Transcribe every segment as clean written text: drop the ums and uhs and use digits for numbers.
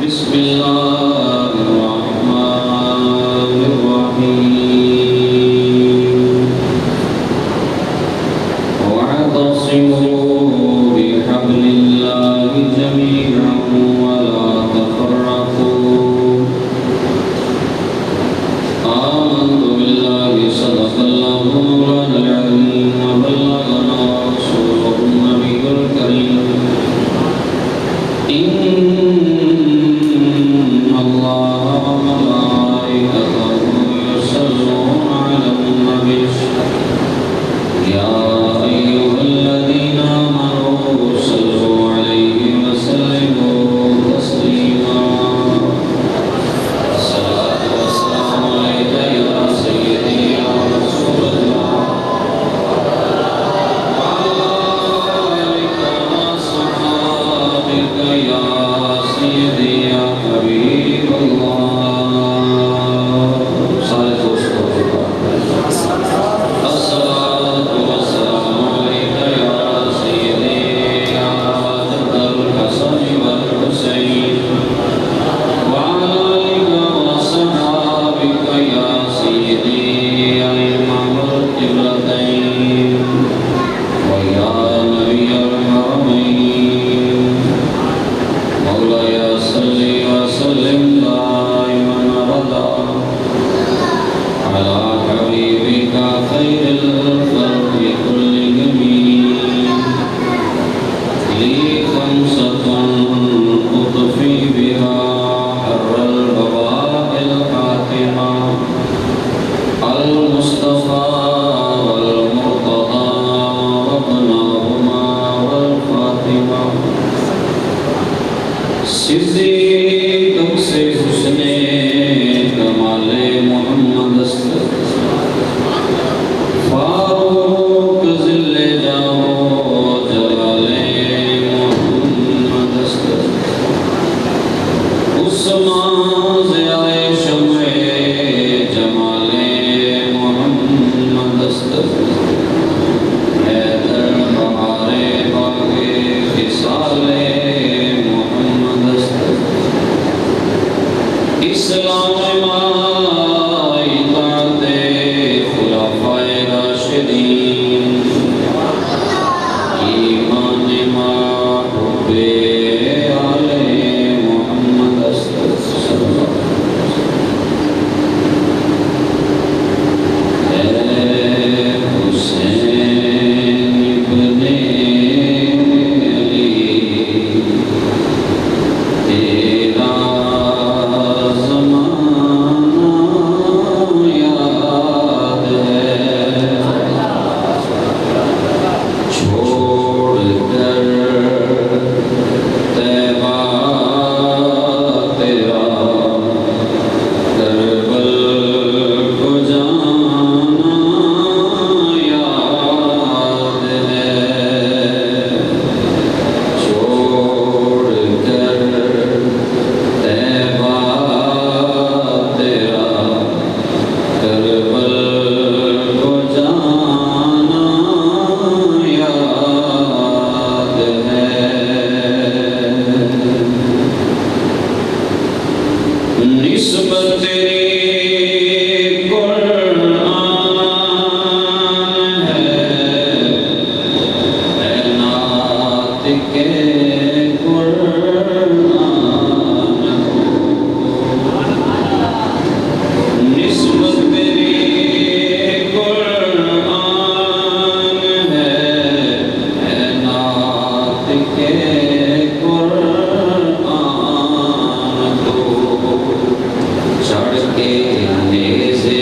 بسم الله الرحمن الرحيم واعتصموا بحبل الله جميعا ولا تفرقوا آمنت بالله صدق الله مولانا العظيم وبلغنا رسوله النبي الكريم إن الله وملائكته يصلون على النبي يا أيها الذين آمنوا صلوا عليه وسلموا تسليما الصلاة والسلام عليك يا سيدي يا رسول الله وعلى آلك وصحابك يا سيدي يا حبيب الله سارے دوستوں کے الصلاة والسلام عليك يا سيدي يا جد الحسن والحسين وعلى آلك وصحابك يا سيدي يا إمام القبلتين ويا نبي الحرمين مولاي صل وسلم دائما أبدا على حبيبك خير الخلق كلهم لي خمسة أطفي بها حر البواء الحاتمة المصطفى والمرتضى وابناهما والفاطمة صدیق سے حسن کمال محمد است فاروق ذل جاؤ جلال محمد است عثمان ضیاء شمع جمال محمد است حیدر بہار باغ خصال محمد است اسلام اطاعت خلفائے راشدین ایمان حب آل محمد است اے حسین ابن علی تیرا زمانہ یاد ہے چھوڑ کر طیبہ تیرا کربل کو جانا یاد ہے چھوڑ کر طیبہ تیرا کربل کو جانا یاد ہے نسبت تیری قرآن ہے اے نعت کے قرآن نسبت تیری قرآن ہے اے نعت کے قرآن کو چڑھ کے نیزے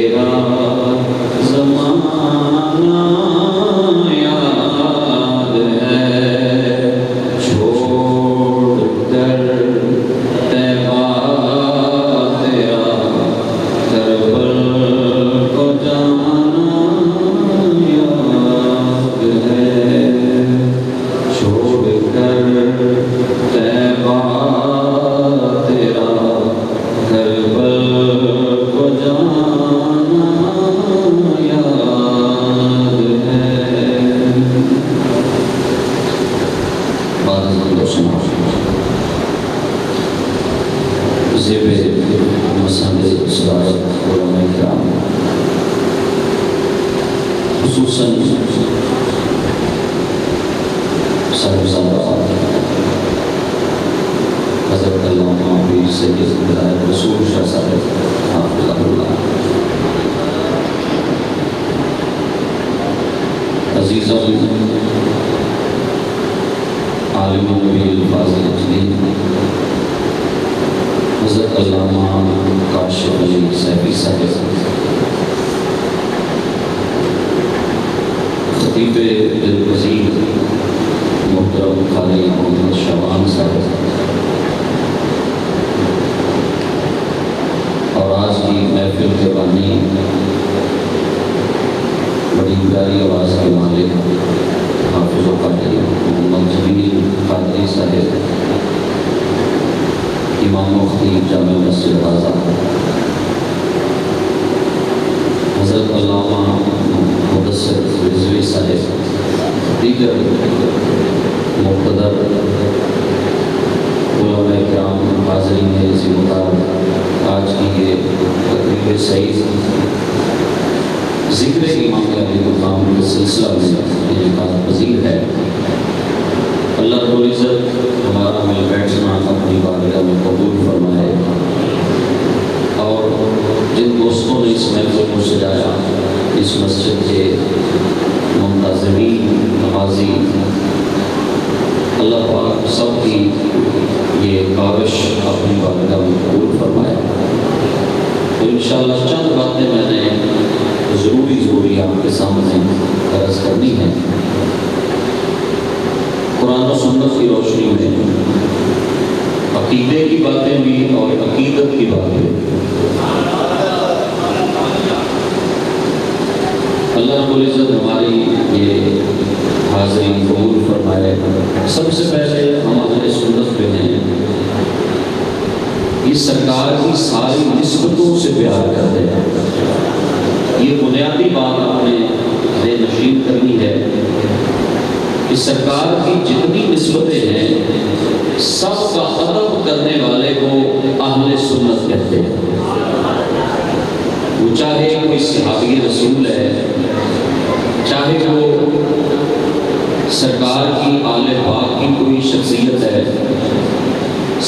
تیرا زمانہ یاد ہے، چھوڑ کر طیبہ تیرا کربل کو جانا یاد ہے، چھوڑ کر طیبہ تیرا کربل کو جانا یاد ہے۔ بعد ازاں سنا زیب مسند صدارت علماء کرام، خصوصاً صاحبزادہ حضرت علامہ پیر سید ہدایت رسول شاہ صاحب حافظہ اللہ، عزیزوں عالم نبی الفاظل اجلی حضرت علامہ کاشف علی صاحبی صاحب، خطیب دلپذیر محترم قاری محمد شعبان صاحب، اور آج کی محفل کے بانی بڑی پیاری آواز کے مالک حافظ و قاری محمد جمیل قادری صاحب، امام مفتی جامع مسجد رضا، حضرت علامہ مدثر رضوی صاحب، دیگر مقتدر علماء کرام، حاضرین عزیز مطالب، آج کی یہ تقریب سعید ذکر امام علی مقام کے سلسلہ میں انعقاد پذیر ہے۔ اللہ رب العزت ہمارا مل بیٹھنا اپنی بارگاہ میں قبول فرمائے، اور جن دوستوں نے اس محفل کو سجایا، اس مسجد کے منتظمین، نمازی، اللہ پاک سب کی یہ کاوش اپنی بارگاہ میں قبول فرمائے۔ تو انشاءاللہ چند باتیں میں نے ضروری آپ کے سامنے عرض کرنی ہے، قرآن و سنت کی روشنی میں، عقیدے کی باتیں بھی اور عقیدت کی باتیں۔ اللہ رب العزت ہماری یہ حاضری قبول فرمائے۔ سب سے پہلے ہم اہل سنت پہ ہیں، یہ سرکار کی ساری نسبتوں سے پیار کرتے ہیں، یہ بنیادی بات آپ نے ذہن نشین کرنی ہے کہ سرکار کی جتنی نسبتیں ہیں سب کا ادب کرنے والے کو اہل سنت کہتے ہیں، وہ چاہے کوئی صحابی رسول ہے، چاہے وہ سرکار کی آل پاک کی کوئی شخصیت ہے،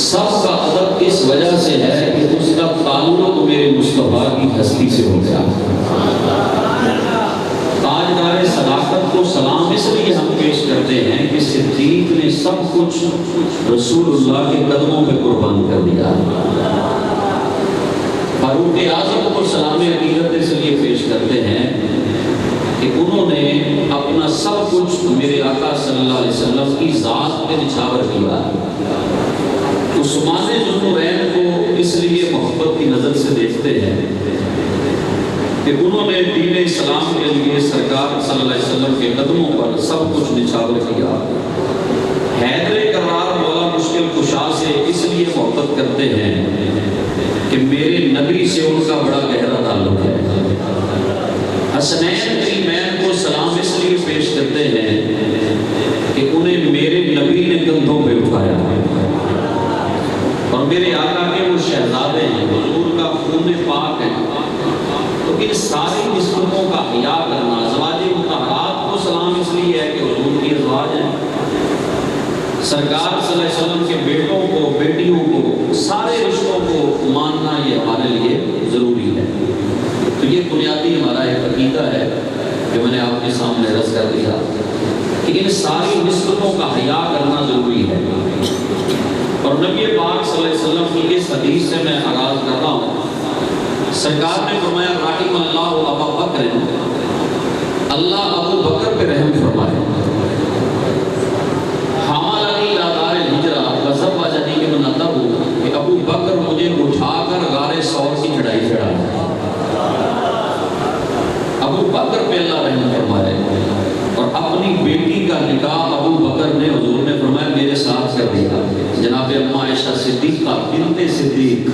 سب کا ادب اس وجہ سے ہے کہ اس کا تعلق میرے مصطفیٰ کی ہستی سے ہو گیا۔ تاجدار صداقت کو سلام اس لیے ہم پیش کرتے ہیں کہ صدیق نے سب کچھ رسول اللہ کے قدموں پہ قربان کر دیا۔ فاروق اعظم کو سلام عقیدت اس لیے پیش کرتے ہیں کہ انہوں نے اپنا سب کچھ میرے آقا صلی اللہ علیہ وسلم کی ذات پہ نچھاور کیا۔ عثمان ذوالنورین کو اس لیے محبت کی نظر سے دیکھتے ہیں کہ انہوں نے دین اسلام کے لیے سرکار صلی اللہ علیہ وسلم کے قدموں پر سب کچھ نچھاور کیا۔ حیدر کرار مولا مشکل کشا سے اس لیے محبت کرتے ہیں کہ میرے نبی سے ان کا بڑا گہرا تعلق ہے۔ حسنین کریمین کو سلام اس لیے پیش کرتے ہیں کہ انہیں میرے نبی نے کندھوں پہ اٹھایا، اور میرے آقا کے وہ شہزادے ہیں، حضور کا خون پاک ہے۔ تو ان ساری نسبتوں کا حیا کرنا، ازواج مطہرات کو سلام اس لیے ہے کہ حضور کی ازواج ہیں، سرکار صلی اللہ علیہ وسلم کے بیٹوں کو، بیٹیوں کو، سارے رشتوں کو ماننا یہ ہمارے لیے ضروری ہے۔ تو یہ بنیادی ہمارا ایک عقیدہ ہے جو میں نے آپ کے سامنے عرض کر دیا کہ ان ساری نسبتوں کا حیا کرنا ضروری ہے۔ اور نبی پاک صلی اللہ علیہ وسلم کی اس حدیث سے میں آغاز کر رہا ہوں۔ سرکار نے فرمایا رحم اللہ کریں اللہ ابو بکر پہ رحم فرمائے. حملنی الی دار الہجرہ وزوجنی کہ بناتا ہوں کہ ابو بکر مجھے اٹھا کر غار ثور کی چڑھائی چڑھایا. ابو بکر پہ اللہ رحم فرمائے. اور اپنی بیٹی کا نکاح ابو بکر نے حضور نے فرمایا میرے ساتھ کر دیا. جناب اما عائشہ صدیقہ بنت صدیق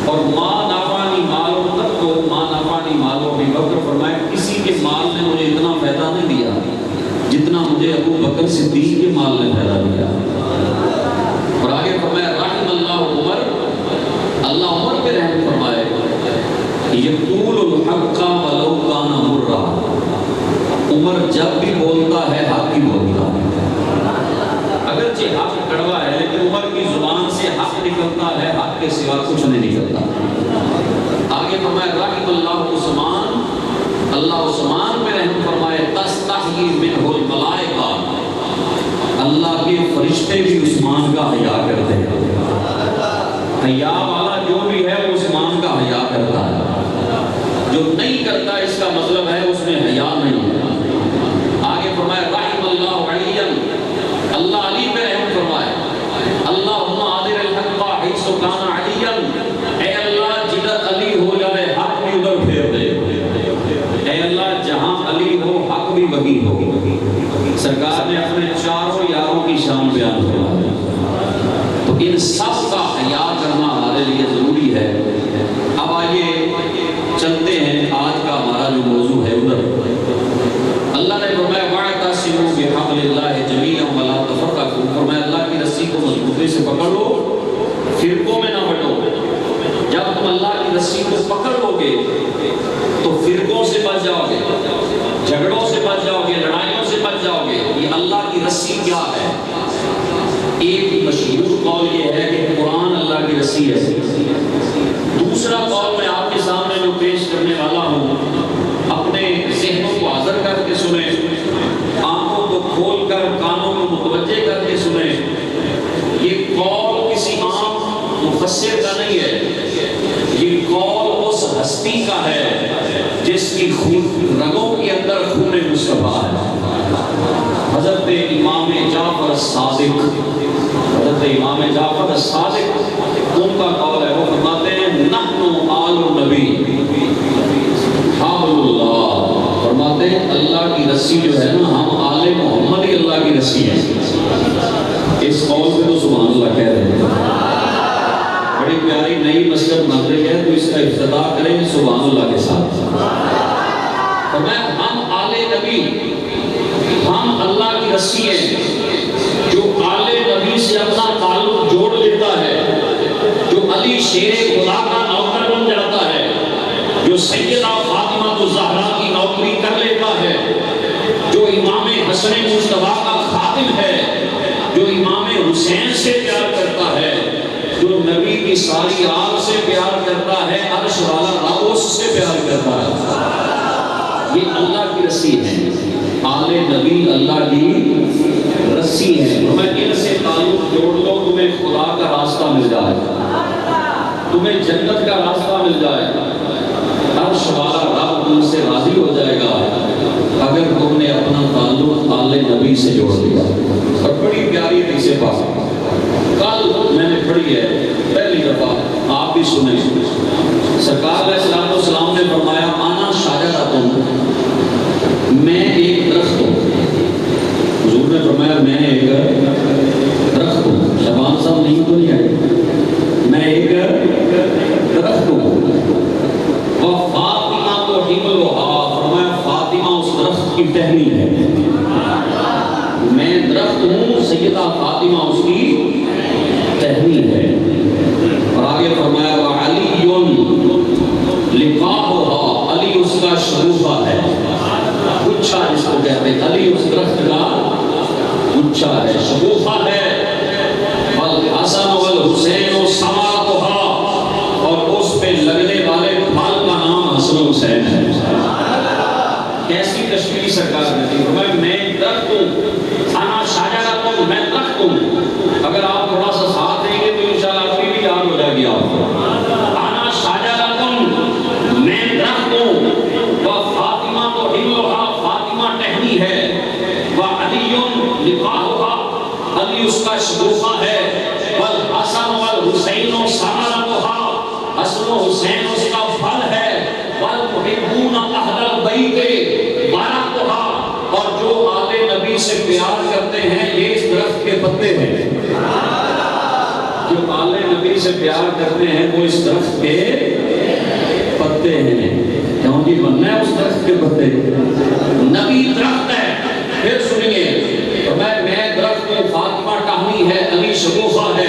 اور ماں نافانی مالو تک تو ماں نافانی مالو ابو بکر فرمایا کسی کے مال نے مجھے اتنا فائدہ نہیں دیا جتنا مجھے ابو بکر صدیق کے مال نے فائدہ دیا. اور آگے فرمایا رحم اللہ عمر, اللہ عمر پہ رحم فرمائے. یقول الحق ولو کان مرا, عمر جب بھی بولتا ہے حق ہی بولتا ہے. اگرچہ حق کڑوا ہے لیکن عمر کی زبان سے حق نکلتا ہے, حق کے سوا کچھ نہیں نکلتا. آگے فرمایا رحم اللہ عثمان, اللہ عثمان پہ رحم فرمائے. تستحیی منہ الملائکہ, اللہ کے فرشتے بھی عثمان کا حیا کرتے ہیں. حیا والا جو بھی ہے وہ عثمان کا حیا کرتا ہے, جو نہیں کرتا اس کا مطلب ہے اس میں حیا نہیں ہے. آگے فرمایا رحم اللہ علی, اللہ علی پہ رحم فرمائے. اللہم آدر الحق حیث کان علی, اے اللہ جدھر علی ہو جائے حق بھی ادھر پھیر دے. اے اللہ جہاں علی ہو حق بھی وہی ہو. سرکار نے اپنے چاروں یاروں کی شان بیان فرمائی. تو ان سب کا حیا کرنا ہمارے لیے ضروری ہے. اب آئیے چلتے ہیں آج کا ہمارا جو موضوع ہے ادھر. اللہ نے فرمایا واعتصموا بحبل اللہ جمیعا ولا تفرقوا, فرمایا اللہ کی رسی کو مضبوطی سے پکڑ لو, فرقوں میں نہ بٹو. جب تم اللہ کی رسی کو پکڑ لو گے تو فرقوں سے بچ جاؤ گے, جھگڑوں سے بچ جاؤ گے, لڑائیوں سے بچ جاؤ گے. یہ اللہ کی رسی کیا ہے؟ ایک مشہور قول یہ ہے کہ قرآن اللہ کی رسی ہے. دوسرا قول میں آپ کے سامنے جو پیش کرنے والا ہوں اپنے ذہنوں کو حاضر کر کے سنیں, آنکھوں کو کھول کر کانوں کو متوجہ کر کے سنیں. یہ قول کسی عام مفسر کا نہیں ہے, یہ قول اس ہستی کا ہے جس کی رگوں کے اندر خون مصطفیٰ ہے. حضرت امام جعفر صادق, حضرت امام جعفر صادق ان کا قول ہے. وہ فرماتے ہیں نحن آل النبی حبل اللہ, فرماتے ہیں اللہ کی رسی جو ہے نا ہم آل محمد ہی اللہ کی رسی ہیں. اس قول پہ تو سبحان اللہ کہہ رہے ہیں. بڑی پیاری نئی مسجد بن رہی ہے تو اس کا افتتاح کریں سبحان اللہ کے ساتھ. فرمایا ہم آل نبی, ہم اللہ کی رسی ہیں. جو آل نبی سے اپنا تعلق جوڑ لیتا ہے, جو علی شیر خدا کا نوکر بن جاتا ہے, جو سیدہ فاطمہ الزہرا کی نوکری کر لیتا ہے, جو امام حسن مصطفیٰ کا خادم ہے, جو امام حسین سے پیار کرتا ہے, جو نبی کی ساری آل سے پیار کرتا ہے, عرش والا راوس سے پیار کرتا ہے. یہ اللہ کی رسی ہے. آل نبی اللہ کی رسی ہے. میں ان سے تعلق جوڑ لو, تمہیں خدا کا راستہ مل جائے, تمہیں جنت کا راستہ مل جائے, عرش والا رب تم سے راضی ہو جائے گا اگر تم نے اپنا تعلق آل نبی سے جوڑ لیا. اور بڑی پیاری حدیث پاک کل میں نے پڑھی ہے پہلی دفعہ, آپ بھی سنیں. سرکار علیہ السلام نے فرمایا انا شجرۃ, میں ایک درخت ہوں. حضور نے فرمایا میں ایک درخت ہوں. شبان صاحب نہیں تو نہیں آئے, میں ایک درخت ہوں. فاطمہ تو حملھا, فرمایا فاطمہ اس درخت کی ٹہنی ہے. میں درخت ہوں, سیدہ فاطمہ اس کی ٹہنی ہے. اور آگے فرمایا وعلی لقاؤھا, علی اس کا شگوفہ ہے, گچھا جس کو کہتے ہیں. علی اس درخت کا گچھا ہے, شگوفہ ہے. والحسن والحسین ثمرتھا, اور اس پہ لگنے والے پھل کا نام حسن حسین ہے. کیسی تشبیہ سرکار نے دی. میں درخت ہوں, انا شجرۃ, میں درخت ہوں. اگر آپ تھوڑا سا ساتھ دیں گے تو انشاءاللہ آپ کی بھی یاد ہو جائے گی. آپ کو انا شجرۃ, میں درخت ہوں. پتے؟ نبی درخت ہے. پھر سنیے میں درخت ہوں، فاطمہ ٹہنی ہے، علی شگوفہ ہے،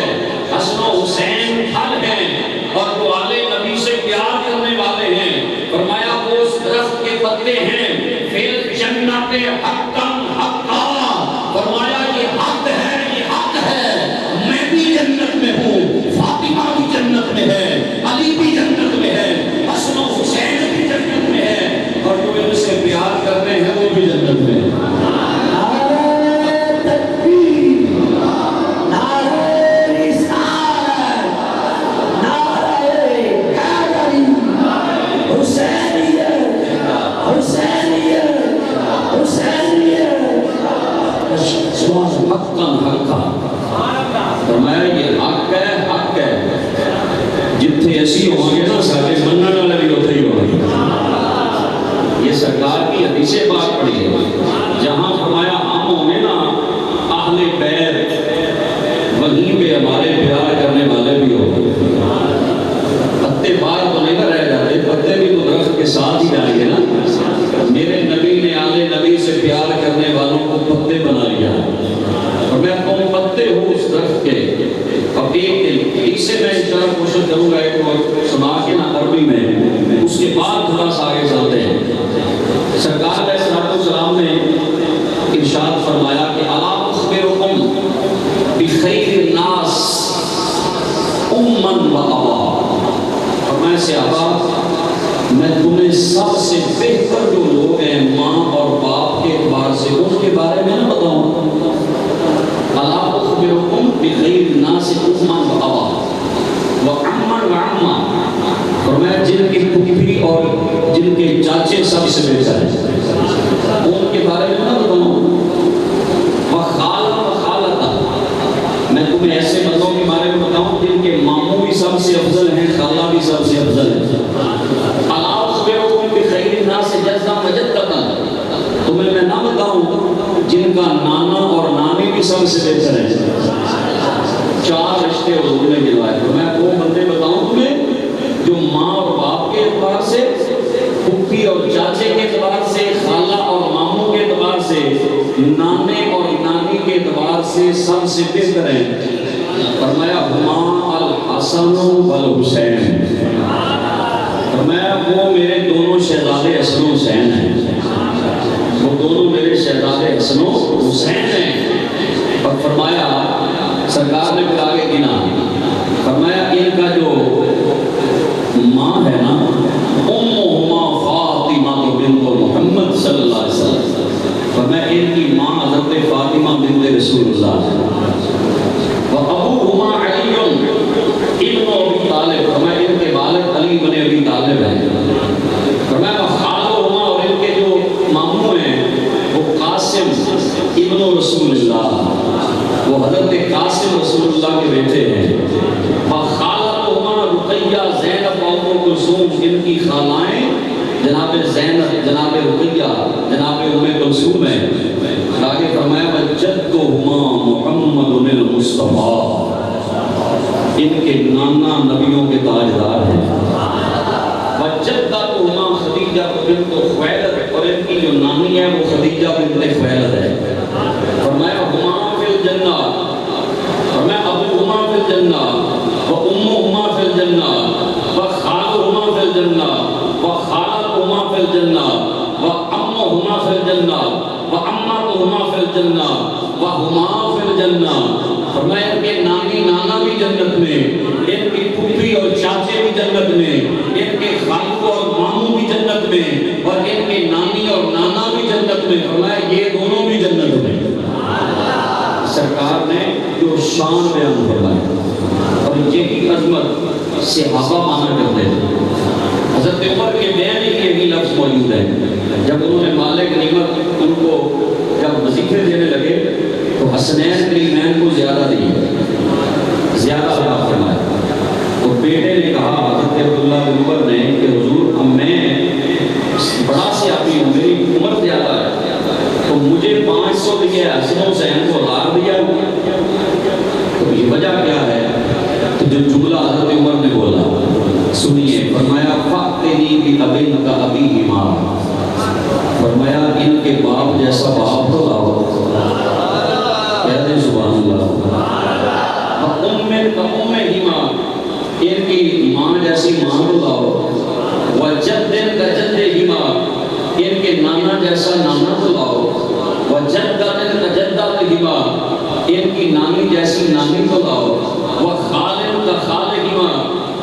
حسن و حسین پھل ہیں، اور جو آلے نبی سے پیار کرنے والے ہیں. فرمایا وہ اس درخت کے پتے ہیں. پھر جنت حقا حقا، فرمایا یہ حق ہے، یہ حق ہے. میں بھی جنت میں ہوں، فاطمہ بھی جنت میں ہے، علی بھی جنت میں ہے، حسن و حسین بھی جنت میں ہے، اور جو ان سے پیار کرتے ہیں وہ بھی جنت میں ہے. فرمایا یہ حق ہے، حق ہے. جتنے اسی ہوں گے نا سارے مننے والے بھی ہوتے ہی ہوں گے. یہ سرکار کی حدیث پاک پڑھی ہے. جہاں فرمایا ہم ہوں گے نا اہل بیت، وہیں پہ ہمارے پیار کرنے والے بھی ہوں گے. پتے باہر تو نہیں رہ جاتے، پتے بھی تو درخت کے ساتھ ہی جائیں گے نا. میرے نبی نے آل نبی سے پیار کرنے والوں کو پتے بنا لیا، اور میں تم پتے ہوں اس درخت کے. اب ایک سے میں اس طرح کوشش کروں گا ایک اور سنا کے نا عربی میں، اس کے بعد تھوڑا سا آگے چلتے ہیں. سرکار علیہ السلام نے ارشاد فرمایا کہ الا اخبرکم بخیر الناس امًا و ابا. فرمایا صحابہ میں تمہیں سب سے بہتر جو لوگ ہیں ماں اور باپ کے اعتبار سے ان کے بارے میں نہ بتاؤں. الا اخبرکم بخیر الناس امًا و ابا وعمًا وعمّا. فرمایا جن کی پھوپھی اور جن کے چاچے سب سے بہتر ہیں ان کے بارے میں نہ بتاؤں. وخالہ وخالتا، میں تمہیں ایسے بندوں کے بارے میں بتاؤں جن کے ماموں بھی سب سے افضل ہیں، خالہ بھی سب سے افضل ہے. الا اخبرکم بخیر الناس جدًا وجدۃ، تمہیں میں نہ بتاؤں جن کا نانا اور نانی بھی سب سے بہتر ہے. 4 رشتے حضور نے دلوائے. تو میں وہ بندے بتاؤں تمہیں جو ماں اور باپ کے اعتبار سے، پھوپھی اور چاچے کے اعتبار سے، خالہ اور ماموں کے اعتبار سے، نانے اور نانی کے اعتبار سے سب سے بہتر ہیں. فرمایا ہما الحسن والحسین. فرمایا وہ میرے دونوں شہزادے حسن و حسین ہیں، وہ دونوں میرے شہزادے حسن و حسین ہیں. اور فرمایا سرکار نے پھر آگے گنا، فرمایا ان کا جو ماں ہے نا امہما فاطمہ بنت محمد صلی اللہ علیہ وسلم. فرمایا ان کی ماں حضرت فاطمہ بنت رسول اللہ. وابوہما علی ابن ابی طالب. فرمایا ان کے والد علی بن ابی طالب ہیں. فرمایا وخالہما، اور ان کے جو ماموں ہیں وہ قاسم ابن رسول اللہ، وہ حضرت قاسم رسول اللہ کے بیٹے ہیں. وخالتہما رقیہ زینب و ام کلثوم، ان کی خالائیں جناب زینب، جناب رقیہ، جناب ام کلثوم ہیں. آگے فرمایا وجدہما محمد المصطفیٰ، ان کے نانا نبیوں کے تاجدار ہیں. وجدتہما خدیجہ بنت خویلد، اور ان کی جو نانی ہے وہ خدیجہ بنت خویلد ہے. فرمایا ہما فی الجنہ، فرمایا ابوہما فی الجنہ وامہما فی الجنہ وخالہما فی الجنہ وخالتہما فی الجنہ وعمہما فی الجنہ وعمتہما فی الجنہ وہما فی الجنہ. فرمایا ان کے نانی نانا بھی جنت میں، ان کی پھوپھی اور چاچے بھی جنت میں، ان کے خالو اور ماموں بھی جنت میں، اور ان کے نانی اور نانا بھی جنت میں. فرمایا یہ دونوں بھی جنت میں. سرکار نے جو شان بیان فرمایا، اور یہی عظمت صحابہ مانا کرتے ہیں. حضرت عمر کے بیان میں یہی لفظ موجود ہے. جب انہوں نے مالک نعمت ان کو جب وظیفے دینے لگے تو حسنین کریمین کو زیادہ دیے، زیادہ عطا فرمایا. تو بیٹے نے کہا حضرت عبداللہ بن عمر نے کہ حضور اب میں بڑا سی آدمی ہوں، میری عمر زیادہ ہے، تو مجھے 500 دیا، حسن حسین کو 1000 دیا. تو یہ وجہ کیا ہے؟ تو جو جملہ حضرت عمر نے بولا سنیے. فرمایا فَأْتِنِي بِأَبِنْكَ أَبِيهِمَا، کے باپ جیسا باپ تو لاؤ، کہہ دیں سبحان اللہ۔ ان کی ماں جیسی ماں کو لاؤ، وجدن کجدہما، ان کے نانا جیسا نانا کو لاؤ، وجدن کجدہما، ان کی نانی جیسی نانی کو لاؤ، وخالن کخالہما،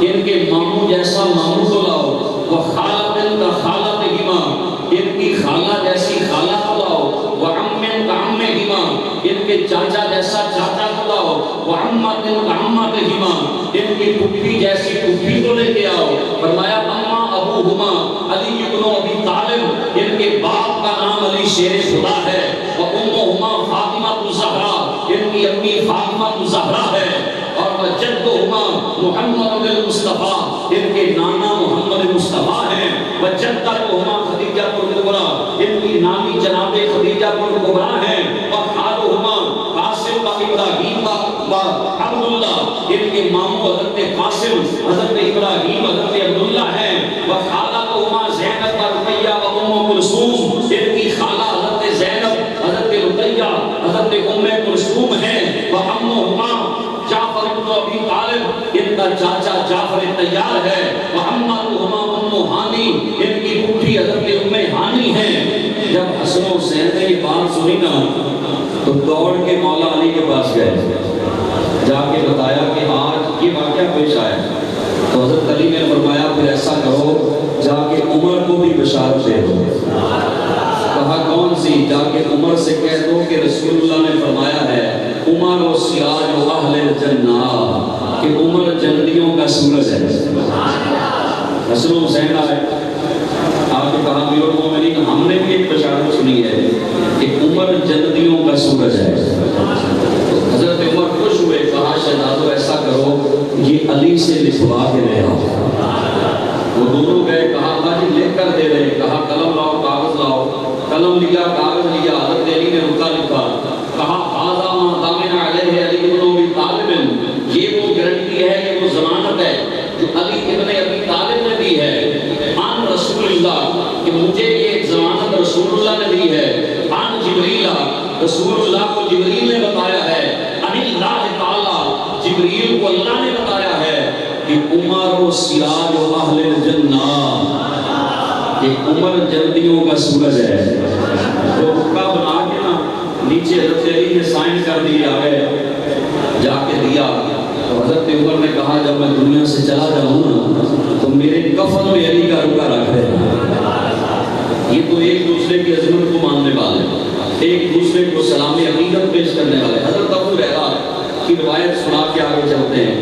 ان کے ماموں جیسا ماموں کو لاؤ، وخالتن کخالتہما، ان کی خالہ جیسی خالہ کو لاؤ، وعمن کعمہما، ان کے چاچا جیسا چاچا کو لاؤ، وعمتن کعمتہما، ان کی پھپھی جیسی پھپھی کو لے کے آؤ۔ فرمایا اما ابوہما علی ابن ابی طالب، ان کے باپ کا نام علی شیر خدا ہے، وامہما فاطمہ الزہرا، ان کی امی فاطمہ الزہرا ہے، اور جدہما محمد المصطفیٰ، ان کے نانا محمد مصطفیٰ ہیں، وجدتہما خدیجہ الکبریٰ، ان کی نانی جناب خدیجہ الکبریٰ ہیں، وخالہما قاسم و ابراہیم و عبداللہ، ان کے ماموں حضرت قاسم، حضرت ابراہیم، حضرت عبداللہ ہیں، وخالتہما زینب و رقیہ و ام کلثوم، ان کی خالہ حضرت زینب، حضرت رقیہ، حضرت ام کلثوم ہیں، وعمہما جعفر بن ابی طالب، ان کا چاچا جعفر طیار ہے، وعمتہما ام ہانی، ان کی پھوپھی حضرت ام ہانی ہیں۔ جب حسن و حسین نے یہ بات سنی نا تو دوڑ کے مولا علی کے پاس گئے، جا کے بتایا کہ آج یہ واقعہ پیش آیا۔ تو حضرت علی نے فرمایا پھر ایسا کرو، جا کے عمر کو بھی بشارت دے دو۔ کہا کون سی؟ جا کے عمر سے کہہ دو کہ رسول اللہ نے فرمایا ہے عمر و سراج و اہل الجنہ، کہ عمر جنتیوں کا سورج ہے۔ حسن و حسین آئے، آپ نے کہا امیر المومنین ہم نے بھی ایک بشارت سنی ہے کہ عمر جنتیوں کا سورج ہے۔ حضرت عمر خوش ہوئے، کہا شہزادو ایسا کرو یہ علی سے لکھوا کے لے آؤ۔ وہ دونوں گئے، کہا اللہ جی لکھ کر دے رہے، کہا قلم لاؤ کاغذ لاؤ، قلم لیا کاغذ لیا، حضرت علی نے رکا لکھا، کہا ھذا ما ضامن علیہ علی بن ابی طالب، یہ وہ گارنٹی ہے، یہ وہ ضمانت ہے جو علی ابن ابی طالب نے دی ہے، عن رسول اللہ، کہ مجھے یہ ضمانت رسول اللہ نے دی ہے، عن جبریل، رسول اللہ کو جبریل نے بتایا ہے، عن اللہ تعالی، جبریل کو اللہ نے بتایا ہے کہ عمر و سراج و اہل الجنہ، کہ عمر جنتیوں کا سورج ہے۔ تو حکا بنا کے نا نیچے حضرت علی نے سائن کر دیے، آگے جا کے دیا۔ تو حضرت عمر نے کہا جب میں دنیا سے چلا جاؤں نا تو میرے کفن میں علی کا رکا رکھ دینا۔ یہ تو ایک دوسرے کی عظمت کو ماننے والے، ایک دوسرے کو سلام عقیدت پیش کرنے والے۔ حضرت ابو ہریرہ کی روایت سنا کے آگے چلتے ہیں،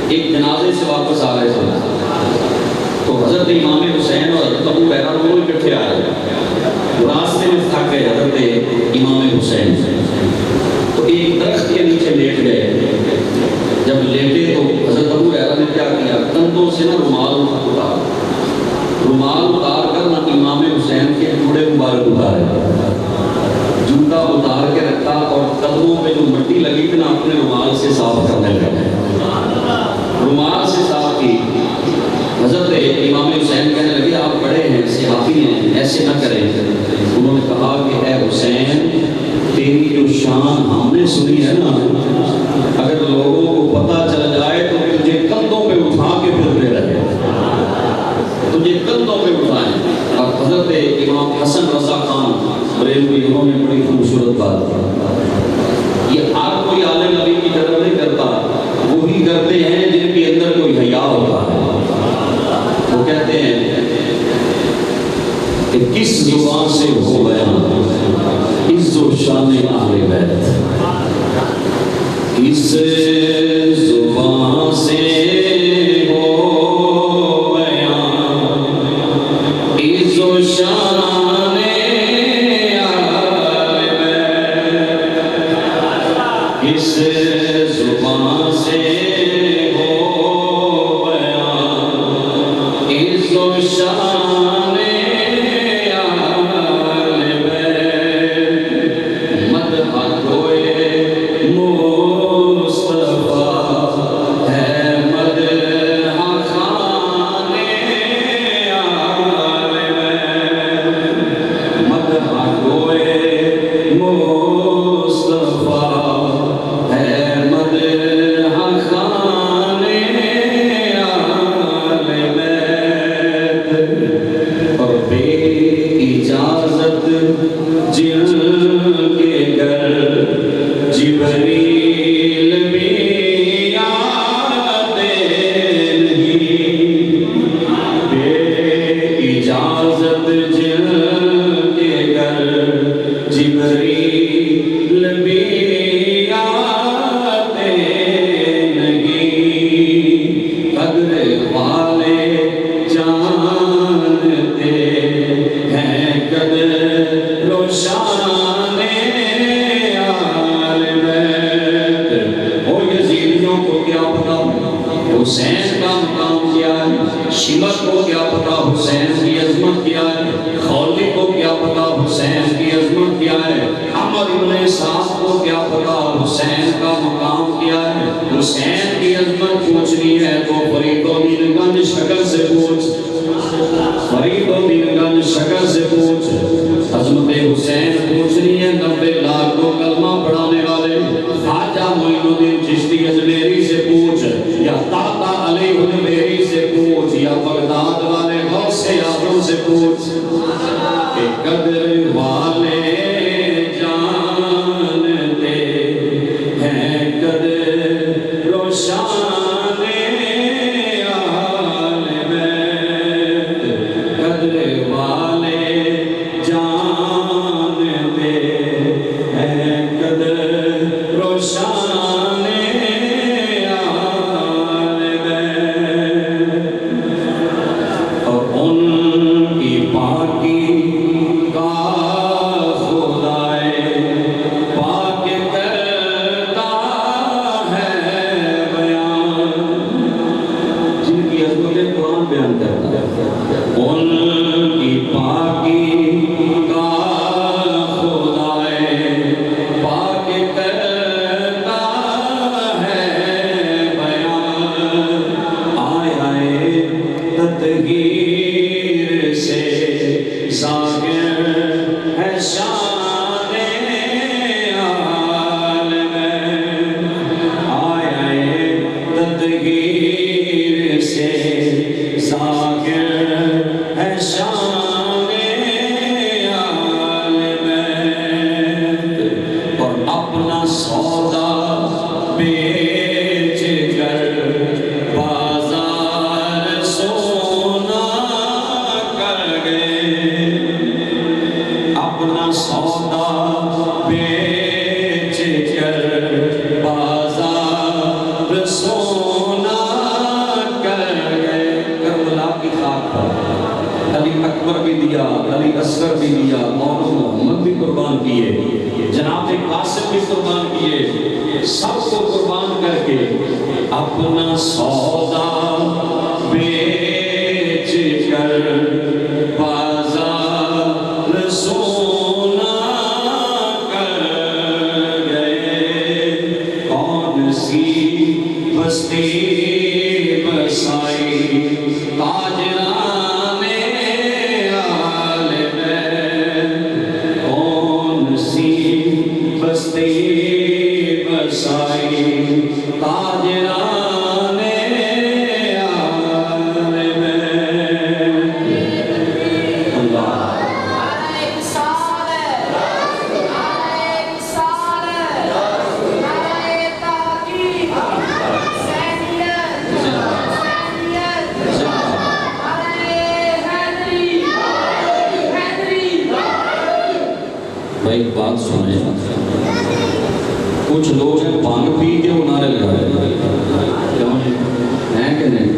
ایک جنازے سے واپس آ رہے تھے تو حضرت امام حسین اور حضرت ابو ہریرہ دونوں اکٹھے آ رہے، راستے میں تھک گئے حضرت امام حسین، تو ایک درخت کے نیچے لیٹ گئے۔ جب لیٹے تو حضرت ابو ہریرہ نے کیا کیا، کندھوں سے نا رومال اتار کر نہ امام حسین کے جوڑے مبارک اتارے، جوتا اتار کے رکھا، اور قدموں پہ جو مٹی لگی تھی نا اپنے رومال سے صاف کرنے لگے، رومال سے صاف کی۔ حضرت امام حسین کہنے لگے آپ بڑے ہیں، صحابی ہیں، ایسے نہ کریں۔ انہوں نے کہا کہ اے حسین تیری جو شان ہم نے سنی ہے نا، اگر لوگوں کو پتہ چل جائے تو تجھے کندھوں پہ اٹھا کے پھرتے رہے، تجھے کندھوں پہ اٹھائیں۔ اور حضرت امام حسن رضا خان بریلوی انہوں نے بڑی خوبصورت بات کی، یہ ہر کوئی عالم نبی کی قدر نہیں کرتا، وہی کرتے ہیں جن کے اندر کوئی حیا ہوتا ہے۔ وہ کہتے ہیں کہ کس زبان سے ہو بیان عز و شان اہل بیت، کس زبان سے ہو بیان عز و شان اہل بیت، کس زبان سے ہو بیان عز و شان حفاظت جن کے گھر جبریل بھی آتے نہیں، قدر والے جانتے ہیں قدر روشان آل بیت۔ وہ یزیدیوں کو کیا پتا حسین کا مقام کیا ہے، شمر کو کیا پتا حسین کی عظمت کیا ہے، خولی کو کیا پتا حسین کی عظمت کیا ہے، عمر ابن سعد کو کیا پتا حسین کا مقام کیا ہے۔ حسین کی عظمت پوچھنی ہے تو فرید و دینگنج شکل سے پوچھ، فرید و دینگنج شکل سے پوچھ۔ عظمت حسین پوچھنی ہے 90 لاکھ کو کلمہ پڑھانے والے خواجہ معین الدین چشتی اجمیری سے پوچھ، یا داتا علی حجویری سے پوچھ، یا بغداد والے غوث اعظم سے پوچھ کہ قدر والے جانتے ہیں قدر روشان آل بیت، قدر والے جانتے ہیں قدر روشان آل بیت، اور ان کی پاکی کا خدائے پاک کرتا ہے بیان، جن کی عظمت قرآن بیان کرتا ہے، ان کی پاکی کا خدائے پاک کرتا ہے بیان، آئے تطہیر سے ظاہر ہے شان آل بیت، آئے تطہیر سے ظاہر ہے شان آل بیت، اور اپنا سودا بیچ کر بازار سونا کر گئے، اپنا سودا بیچ کر بازار سونا کر گئے۔ کربلا کی خاک پر علی اکبر بھی دیا، علی اصغر بھی دیا، مولا محمد بھی قربان کیے، جناب قاسم بھی قربان کیے، سب کو قربان کر کے اپنا سودا بیچ کر بازار سونا کر گئے۔ کون سی بستی بسائی تاجران آل بیت، کون سی بستی بسائی تاجران آل بیت۔ اللہ بھائی بات سنیں، کچھ لوگ بھانگ پی کے وہ نعرے لگائے ہیں کہ نہیں؟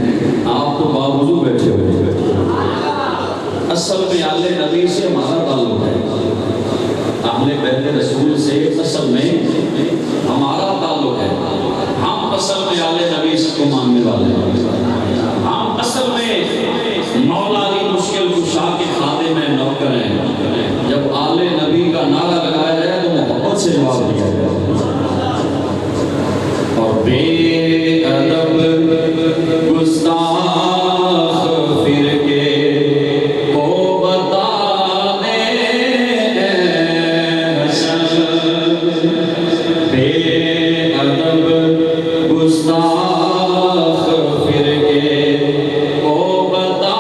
آپ تو باوضو بیٹھے ہوئے، اصل میں آل نبی سے ہمارا تعلق ہے، اہل بیت رسول سے اصل میں ہمارا تعلق ہے، ہم اصل میں آل نبی کو ماننے والے ہیں، ہم اصل میں مولا علی مشکل کشا کے خادم ہیں، نوکر ہیں۔ جب آل نبی کا نعرہ لگایا جائے تو محبت سے جواب دیا جائے، اور بے ادب گستاخ فرقے کو بتا دے حسن، بے ادب گستاخ فرقے کو بتا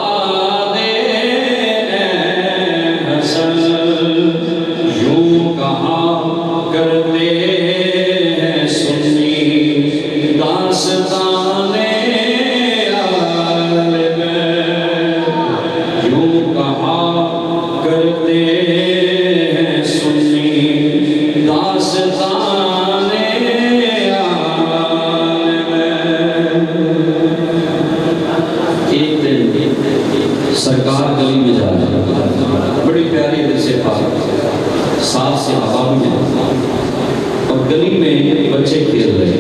بچے کھیل رہے،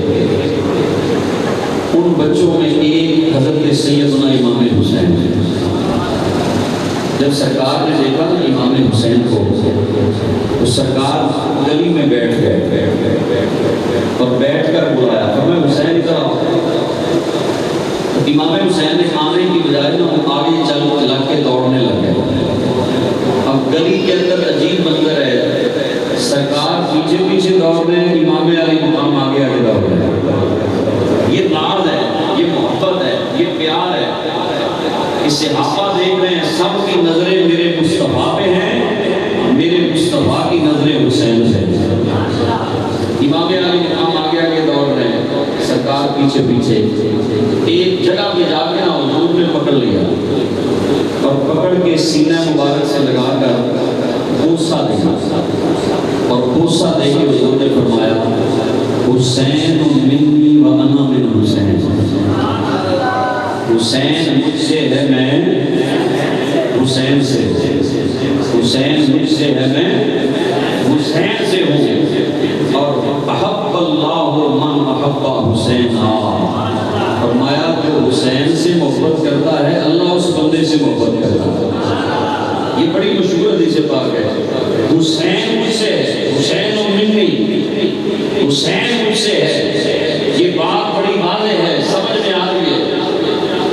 ان بچوں میں ایک حضرت سیدنا امام حسین ہے۔ جب سرکار نے دیکھا نا امام حسین کو، تو سرکار گلی میں بیٹھ گئے اور بیٹھ کر بلایا، فرمایا حسین ادھر آؤ۔ تو امام حسین نے آنے کی بجائے نا وہ آگے چل کے دوڑنے لگے۔ اب گلی کے اندر عجیب منظر ہے، سرکار پیچھے پیچھے دوڑ رہے ہیں، امام علی مقام آگے آگے دوڑ رہے ہیں۔ یہ ناز ہے، یہ محبت ہے، یہ پیار ہے۔ اس صحابہ دیکھ رہے ہیں، سب کی نظریں میرے مصطفیٰ پہ ہیں، میرے مصطفیٰ کی نظریں حسین سے۔ امام علی مقام آگے آگے دوڑ رہے ہیں، سرکار پیچھے پیچھے۔ ایک جگہ پہ جا کے نا حضور نے پکڑ لیا اور پکڑ کے سینہ مبارک سے لگا کر بوسہ دیا، اور بوسہ دے کے حضور نے فرمایا حسین منی و انا من حسین، حسین مجھ سے ہے میں حسین سے، حسین مجھ سے ہے میں حسین سے ہوں، اور احب اللہ من احب حسین، فرمایا جو حسین سے محبت کرتا ہے اللہ اس بندے سے محبت کرتا ہے۔ یہ بڑی مشہور حدیث پاک ہے، حسین مجھ سے ہے، حسین منی، حسین مجھ سے ہے۔ یہ بات بڑی واضح ہے، سمجھ میں آ رہی ہے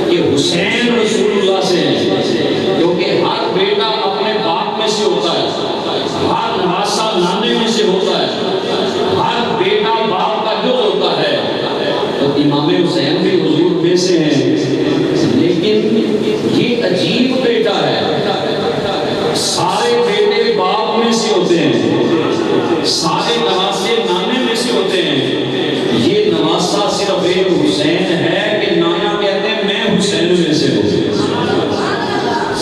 کہ حسین رسول اللہ سے ہے، کیونکہ ہر بیٹا اپنے باپ میں سے ہوتا ہے، ہر نواسا نانے میں سے ہوتا ہے، ہر بیٹا باپ کا جو ہوتا ہے۔ تو امام حسین بھی حضور میں سے ہیں، لیکن یہ عجیب بیٹا ہے، سارے بیٹے باپ میں سے ہوتے ہیں، سارے نواسے نانے میں سے ہوتے ہیں، یہ نواسا صرف ایک حسین ہے کہ نانا کہتے ہیں میں حسین میں سے ہوں۔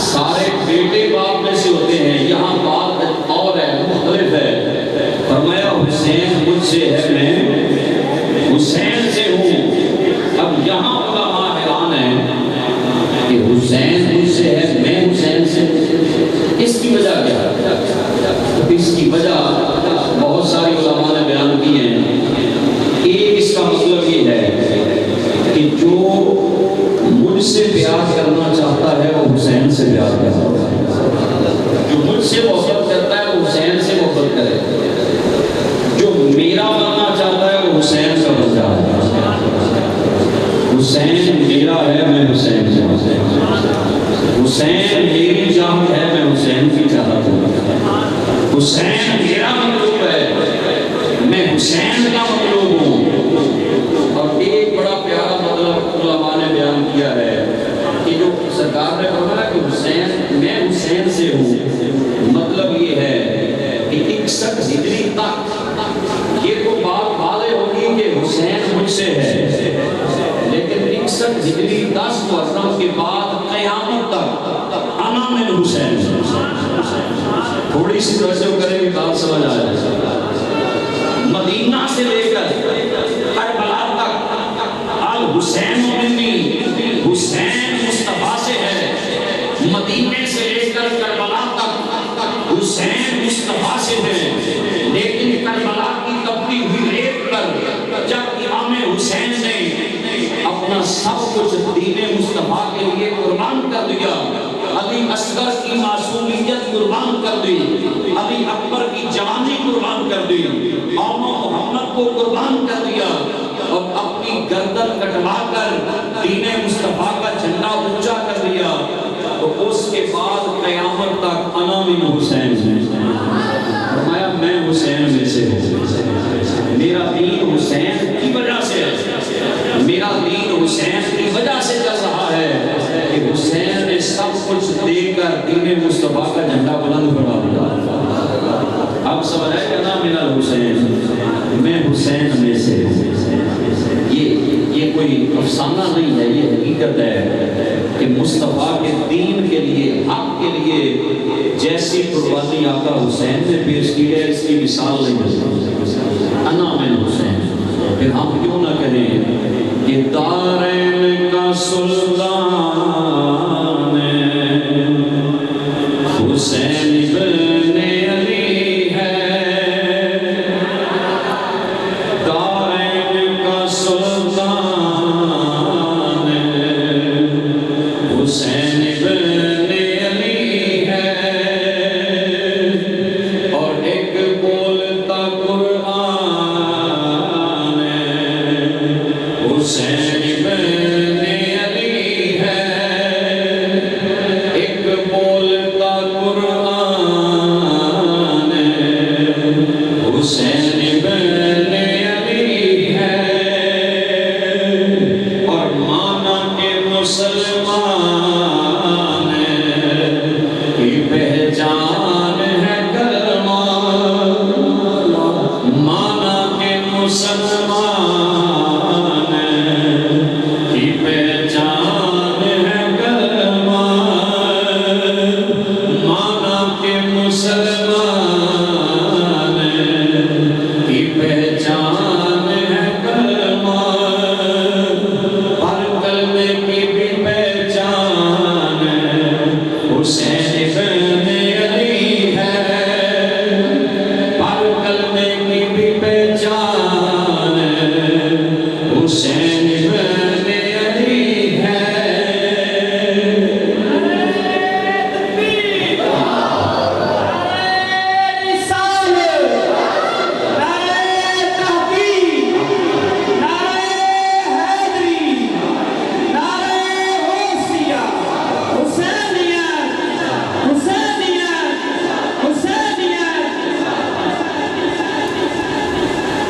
سارے بیٹے باپ میں سے ہوتے ہیں، یہاں بات اور ہے، مختلف ہے۔ فرمایا حسین مجھ سے ہے میں حسین سے ہوں۔ اب یہاں علماء حیران ہیں کہ حسین مجھ سے ہے میں حسین سے، اس کی وجہ کیا ہے؟ اس کی وجہ بہت ساری علماء نے بیان کی ہیں۔ ایک اس کا مطلب یہ ہے کہ جو مجھ سے پیار کرنا چاہتا ہے وہ حسین سے پیار کرتا ہے، جو مجھ سے محبت کرتا ہے وہ حسین سے محبت کرے، جو میرا بننا چاہتا ہے وہ حسین کا بن جائے۔ حسین میرا ہے میں حسین سے، حسین میری چاہت ہے میں حسین کی چاہت ہوں، حسین میرا مطلوب ہے میں حسین کا مطلوب ہوں۔ اور ایک بڑا پیارا مطلب علماء نے بیان کیا ہے کہ جو سرکار نے فرمایا کہ حسین میں حسین سے ہوں، مطلب یہ ہے کہ 61 ہجری تک یہ تو بات واضح ہوگی کہ حسین مجھ سے ہے، لیکن 61 ہجری 10 محرم کے بعد قیامت تک انا من حسین۔ تھوڑی سی توجہ کریں کہ بات سمجھ آ جائے۔ مدینہ سے لے کر کربلا تک الحسین منی، حسین مصطفیٰ سے ہے۔ مدینے سے لے کر کربلا تک حسین مصطفیٰ سے ہے، لیکن کربلا کی تپتی ہوئی ریت پر جب امام حسین نے اپنا سب کچھ دین مصطفیٰ کے لیے قربان کر دیا، علی اصغر کی معصومیت قربان کر دی، علی اکبر کی جوانی قربان کر دی، قوم محمد کو قربان کر دیا، اور اپنی گردن کٹوا کر دین مصطفیٰ کا جھنڈا اونچا کر دیا، تو اس کے بعد قیامت تک انا من حسین ہے۔ فرمایا میں حسین میں سے ہوں، میرا دین حسین کی وجہ سے ہے، میرا دین حسین کی وجہ سے چل رہا ہے کہ حسین نے سب کچھ دے کر دین مصطفیٰ کا جھنڈا بلند کروا دیا۔ اب سمجھ آئے کہ نا میرا حسین میں حسین میں سے ہوں۔ یہ کوئی افسانہ نہیں ہے، یہ حقیقت ہے کہ مصطفیٰ کے دین کے لیے، حق کے لیے جیسی قربانی آقا حسین نے پیش کی ہے اس کی مثال نہیں ہے۔ انا من حسین، پھر ہم کیوں نہ کہیں کہ دارین کا سلطان حسین بن علی ہے، دارین مسلمان کی پہچان ہے کلمہ، ہر کلمے کی بھی پہچان حسین ابن علی ہے، ہر کلمے کی بھی پہچان حسین ابن علی ہے۔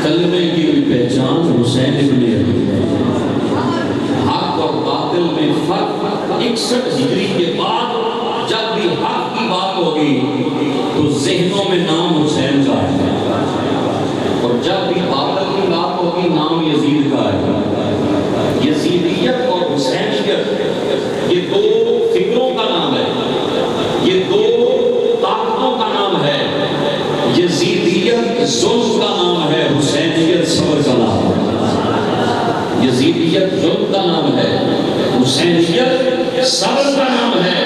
کلمے کی بھی پہچان حسین ابن علی ہے۔ حق اور باطل میں فرق 61 ہجری کے بعد جب بھی حق کی بات ہوگی تو ذہنوں میں نام حسین کا ہے، اور جب بھی باطل کی بات ہوگی نام یزید کا ہے۔ یزیدیت اور حسینیت یہ دو فکروں کا نام ہے، یہ دو طاقتوں کا نام ہے۔ یزیدیت ظلم کا نام ہے، حسینیت صبر کا نام ہے۔ یزیدیت ظلم کا نام ہے، حسینیت صبر کا نام ہے۔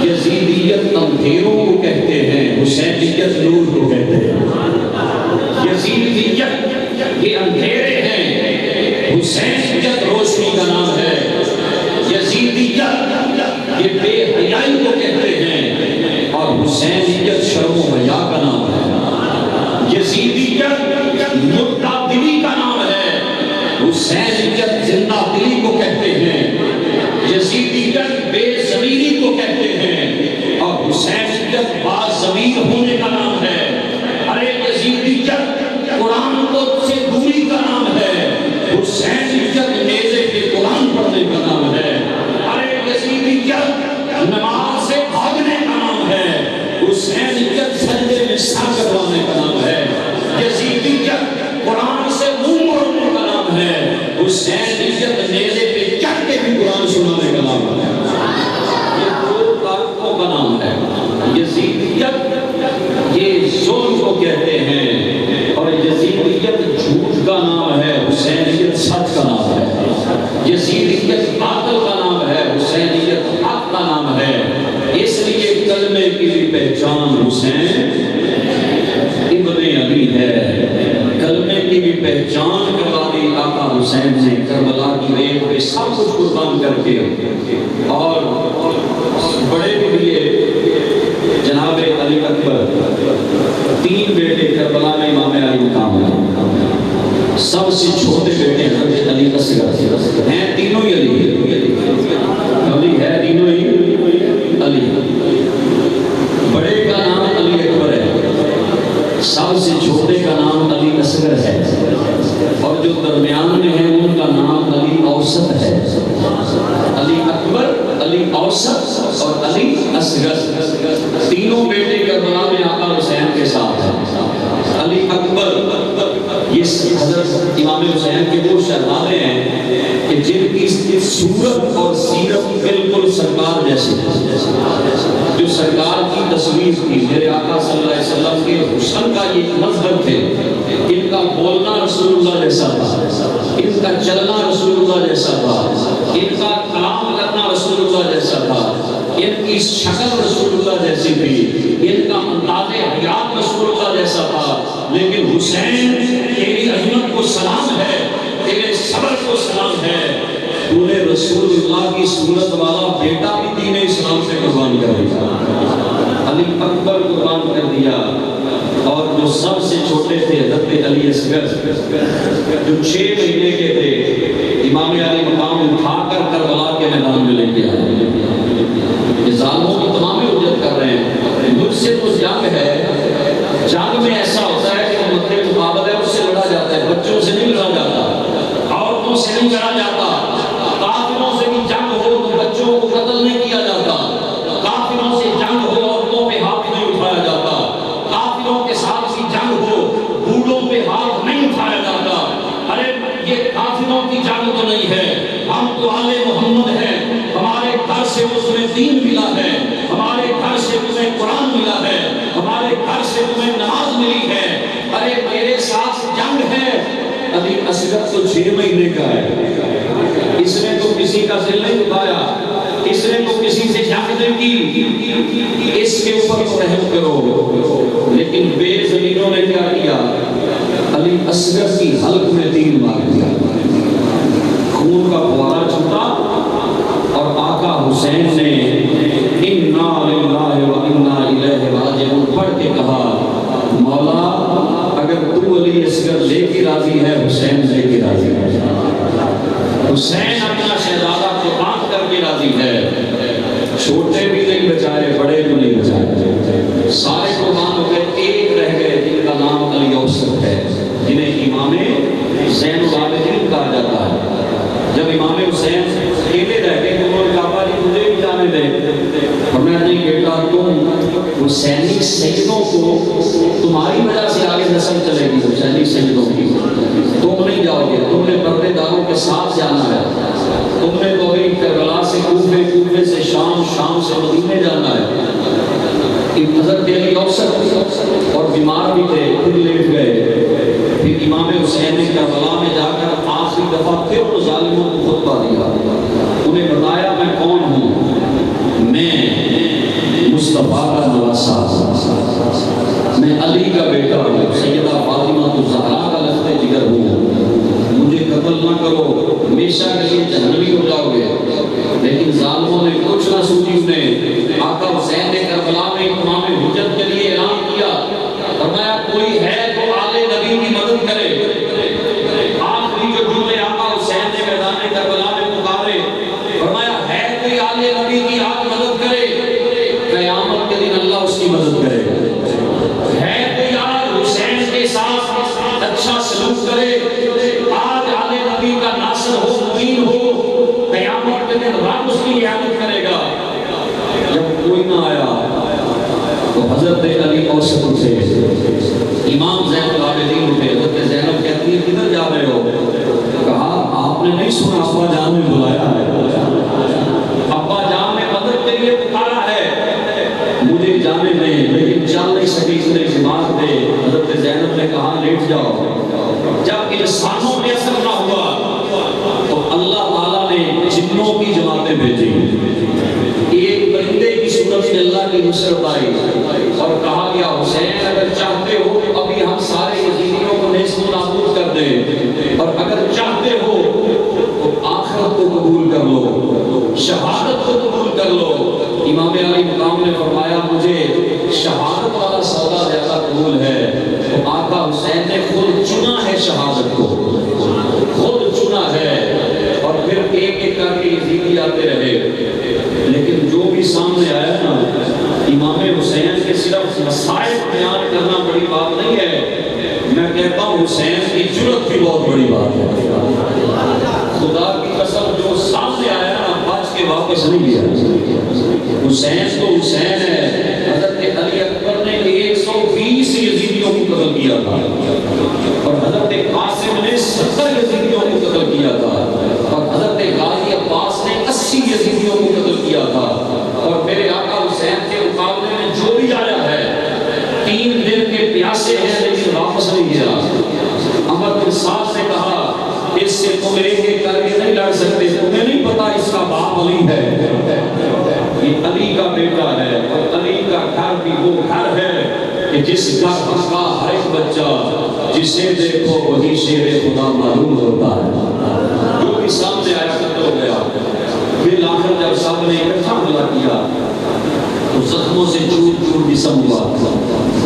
یزیدیت اندھیروں کو کہتے ہیں، حسینیت نور کو کہتے ہیں۔ یزیدیت یہ اندھیرے ہیں، حسینیت روشنی کا نام ہے۔ یزیدیت یہ بے حیائی کو کہتے ہیں، اور حسینیت شرم و حیا کا نام ہے۔ یزیدیت مردہ دلی کا نام ہے، حسینیت زندہ دلی کو کہتے ہیں۔ یزیدیت بے ضمیری کو کہتے ہیں، اور حسینیت باضمیر ہونے کا نام ہے۔ ارے یزیدیت قرآن کو سے دوری کا نام ہے، حسینیت نیزے کے قرآن پڑھنے کا نام ہے۔ ارے یزیدیت نماز سے بھاگنے کا نام ہے، حسینیت سجدے میں سر کروانے کا نام ہے۔ یزیدیت قرآن سے منہ موڑنے کا نام ہے، حسینیت نیزے پہ چڑھ کے بھی قرآن سنانے کا نام ہے۔ یہ دو طاقتوں کا نام ہے۔ یزیدیت یہ ظلم کو کہتے ہیں، اور یزیدیت جھوٹ کا نام ہے، حسینیت سچ کا نام ہے۔ یزیدیت باطل کا نام ہے، حسینیت حق کا نام ہے۔ اس لیے کلمے کی بھی پہچان حسین ابن علی ہے۔ کلمے کی بھی پہچان کروا دی آقا حسین نے کربلا کی ریت پہ سب کچھ قربان کر کے، اور بڑے بھی لیے جناب علی اکبر 3 بیٹے کربلا میں امام علی مقام ہے۔ سب سے چھوٹے بیٹے حضرت علی اصغر ہیں، تینوں ہی علی ہے، تینوں ہی علی۔ بڑے کا نام علی اکبر ہے، سب سے چھوٹے کا نام علی اصغر ہے، اور جو درمیان میں ہیں ان کا نام علی اوسط ہے۔ علی اکبر، علی اوسط اور علی اصغر، تینوں بیٹے کربلا میں آقا حسین کے ساتھ ہیں۔ علی اکبر یہ حضرت امام حسین کے وہ شہزادے ہیں کہ جن کی صورت اور سیرت بالکل سرکار جیسی، جو سرکار کی تصویر تھی، میرے آقا صلی اللہ علیہ وسلم کے حسن کا یہ مظہر تھے۔ ان کا بولنا رسول اللہ جیسا تھا، ان کا چلنا رسول اللہ جیسا تھا، ان کا کلام کرنا رسول اللہ جیسا تھا، ان کی شکل رسول اللہ جیسی تھی، ان کا انداز حیات رسول اللہ جیسا تھا۔ لیکن حسین تیری عظمت کو سلام ہے، تیرے صبر کو سلام ہے، تو نے رسول اللہ کی صورت والا بیٹا بھی دین اسلام سے قربان کر دیا۔ علی اکبر قربان کر دیا، اور جو سب سے چھوٹے تھے حضرت علی اصغر، جو 6 مہینے کے تھے، امام علی مقام اٹھا کر کربلا کے میدان میں لے کے آئے۔ یہ ظالموں کی تمام حجت کر رہے ہیں، مجھ سے تو جنگ ہے، جنگ میں ایسا ہوتا ہے کہ مدد مقابل ہے، اس سے لڑا جاتا ہے، بچوں سے نہیں لڑا جاتا، عورتوں سے نہیں لڑا جاتا، کافروں سے بھی جنگ ہو تو بچوں کو قتل نہیں کیا جاتا، کافروں سے جنگ ہو عورتوں پہ ہاتھ نہیں اٹھایا جاتا، کافروں کے ساتھ بھی جنگ ہو بوڑھوں پہ ہاتھ نہیں اٹھایا جاتا۔ ارے یہ کافروں کی جنگ تو نہیں ہے، ہم تو آل محمد ہیں، ہمارے گھر سے اس میں دین ملا ہے، ہمارے علی اصغر تو 6 مہینے کا ہے، اس نے تو کسی کا دل نہیں دکھایا، اس نے تو کسی سے جنگ نہیں کی، اس کے اوپر تو رحم کرو۔ لیکن بے زمینوں نے کیا کیا؟ علی اصغر کی حلق میں تیر مار دیا، خون کا فوارہ چھوٹا، اور آقا حسین نے انا للہ و انا الیہ راجعون پڑھ کے کہا مولا اگر تو علی اصغر لے کے راضی ہے، حسین لے کے راضی ہے، حسین اپنا شہزادہ قربان کر کے راضی ہے، چھوٹے بھی نہیں بچائے، بڑے بھی نہیں بچائے، سارے قربان ہو گئے، ایک رہ گئے جن کا نام علی اوسط ہے، جنہیں امام زین العابدین کہا جاتا ہے۔ جب امام حسین اکیلے رہ گئے تو انہوں نے کہا جی مجھے بھی جانے دے، اور میں نہیں بیٹا تم حسینی سیدوں کو تمہاری وجہ سے آگے نسل چلے گی، حسینی سیدوں کی تم نہیں جاؤ گے، تم نے پردے داروں کے ساتھ جانا ہے، تم نے تو کربلا سے کوفے، کوفے سے شام، شام سے مدینے جانا ہے۔ حضرت علی اوسط اور بیمار بھی تھے، خود لیٹ گئے، پھر امام حسین نے کربلا میں جا کر آخری دفعہ پھر ان ظالموں کو خطبہ دیا، انہیں بتایا میں کون ہوں، میں مصطفیٰ کا نواسہ، میں علی کا بیٹا ہوں، سیدہ فاطمہ الزہرا کا لخت جگر ہوں، مجھے قتل نہ کرو، ہمیشہ کے لیے جہنمی ہو جاؤ گے۔ لیکن ظالموں نے کچھ نہ سوچی، انہیں آقا حسین نے کربلا میں امام حجت کے لیے اعلان کیا، فرمایا کوئی ہے تو آل نبی کی مدد کرے۔ آخری جو جملے آقا حسین نے میدان کربلا میں پکارے، فرمایا ہے کوئی آل نبی کی آج مدد کرے، قیامت کے دن اللہ اس کی مدد کرے گا۔ ہے کوئی آج حسین کے ساتھ اچھا سلوک کرے، آج آل نبی کا ناصر ہو، معین ہو، قیامت کے دن رب اس کی اعانت کرے گا۔ جب کوئی نہ آیا تو حضرت علی اوسط اٹھے، امام زین العابدین اٹھے، حضرت زینب کہتی ہے کدھر جا رہے ہو؟ کہا آپ نے نہیں سنا ابا جان نے بلایا ہے، ابا جان نے مدد کے لیے پکارا ہے، مجھے جانے دیں، لیکن چل نہیں سکی، اتنے دماغ دے۔ حضرت زینب نے کہا لیٹ جاؤ۔ جب انسانوں میں اثر نہ ہوا تو اللہ تعالیٰ نے جنوں کی جماعتیں بھیجی، ایک پرندے کی صورت میں اللہ کی نصرت آئی، اور کہا گیا حسین اگر چاہتے ہو تو ابھی ہم سارے یزیدیوں کو نیست و نابود کر دیں، اور اگر چاہتے ہو تو آخرت کو قبول کر لو، شہادت کو قبول کر لو۔ امام علی مقام نے فرمایا مجھے شہادت والا سودا زیادہ قبول ہے، تو آقا حسین نے خود چنا ہے شہادت کو، خود چنا ہے، اور پھر ایک ایک کر کے یزیدی آتے رہے۔ لیکن جو بھی سامنے آیا نا، امام حسین کے صرف مسائل بیان کرنا بڑی بات نہیں ہے، میں کہتا ہوں حسین کی جرأت بھی بہت بڑی بات ہے۔ خدا کی قسم جو سامنے آیا نا بچ کے واپس نہیں گیا۔ حسین تو حسین ہے، حضرت علی اکبر نے 120 یزیدیوں کو قتل کیا تھا، اور حضرت قاسم نے 70 یزیدیوں کو قتل کیا تھا، اور حضرت غازی عباس نے 80 یزیدیوں کو قتل کیا تھا، اور میرے آقا حسین کے مقابلے میں جو بھی آیا ہے 3 دن کے پیاسے ہیں لیکن واپس نہیں گیا۔ عمر بن سعد نے کہا اس سے تم ایک ایک کر کے نہیں لڑ سکتے، تمہیں نہیں پتا اس کا باپ علی ہے، یہ علی کا بیٹا ہے، اور علی کا گھر بھی وہ گھر ہے کہ جس گھر کا ہر ایک بچہ جسے دیکھو وہی شیر خدا معلوم ہوتا ہے۔ جو بھی سامنے آیا قتل ہو گیا۔ پھر آخر جب سب نے اکٹھا حملہ کیا تو زخموں سے چور چور جسم ہوا،